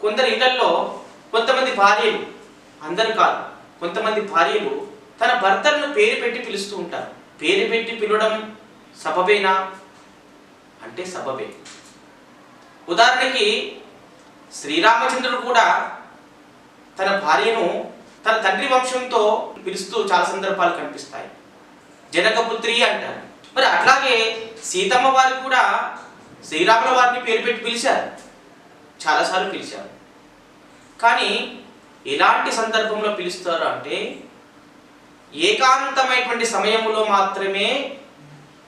కొందరు ఇళ్లలో కొంతమంది భార్యలు, అందరు కాదు, కొంతమంది భార్యలు తన భర్తలను పేరు పెట్టి పిలుస్తూ ఉంటారు. పేరు పెట్టి పిలవడం సబబేనా అంటే సబబే. ఉదాహరణకి శ్రీరామచంద్రుడు కూడా తన భార్యను తన తండ్రి వంశంతో పిలుస్తూ చాలా సందర్భాలు కనిపిస్తాయి. జనకపుత్రి అంటారు. మరి అట్లాగే సీతమ్మ వారు కూడా శ్రీరాముల వారిని పేరు పెట్టి పిలిచారు, చాలాసార్లు పిలిచారు. కానీ ఎలాంటి సందర్భంలో పిలుస్తారు అంటే ఏకాంతమైనటువంటి సమయంలో మాత్రమే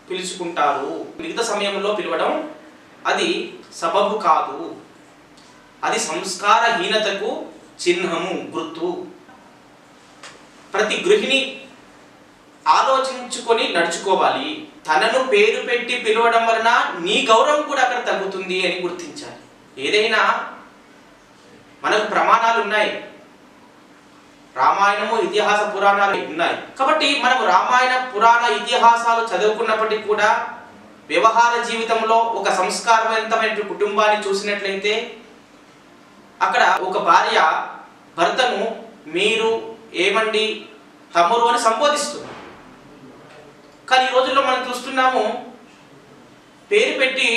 పిలుచుకుంటారు. మిగతా సమయంలో పిలవడం అది సబబు కాదు, అది సంస్కారహీనతకు చిహ్నము, గుర్తు. ప్రతి గృహిణి ఆలోచించుకొని నడుచుకోవాలి. తనను పేరు పెట్టి పిలవడం వలన నీ గౌరవం కూడా అక్కడ తగ్గుతుంది అని గుర్తించాలి. ఏదైనా మనకు ప్రమాణాలు ఉన్నాయి, రామాయణము ఇతిహాస పురాణాలు ఉన్నాయి. కాబట్టి మనము రామాయణ పురాణ ఇతిహాసాలు చదువుకున్నప్పటికీ కూడా వ్యవహార జీవితంలో ఒక సంస్కారవంతమైన కుటుంబాన్ని చూసినట్లయితే అక్కడ ఒక భార్య భర్తను మీరు, ఏమండి, తమ్ముడు అని సంబోధిస్తుంది. కానీ ఈ రోజుల్లో మనం చూస్తున్నాము పేరు పెట్టి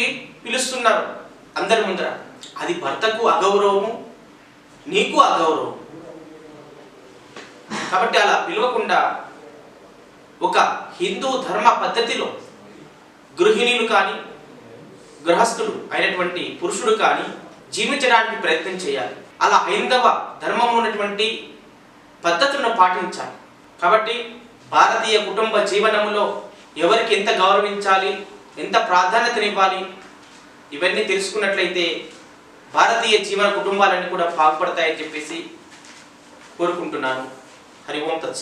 పిలుస్తున్నారు అందరి ముందర. అది భర్తకు అగౌరవము, నీకు అగౌరవం. కాబట్టి అలా పిలవకుండా ఒక హిందూ ధర్మ పద్ధతిలో గృహిణులు కానీ గృహస్థుడు అయినటువంటి పురుషుడు కానీ జీవించడానికి ప్రయత్నం చేయాలి. అలా హైందవ ధర్మంలో ఉన్నటువంటి పద్ధతులను పాటించాలి. కాబట్టి భారతీయ కుటుంబ జీవనంలో ఎవరికి ఎంత గౌరవించాలి, ఎంత ప్రాధాన్యతనివ్వాలి, ఇవన్నీ తెలుసుకున్నట్లయితే భారతీయ జీవన కుటుంబాలన్నీ కూడా బాగుపడతాయని చెప్పేసి కోరుకుంటున్నాను. హరి ఓం తత్సత్.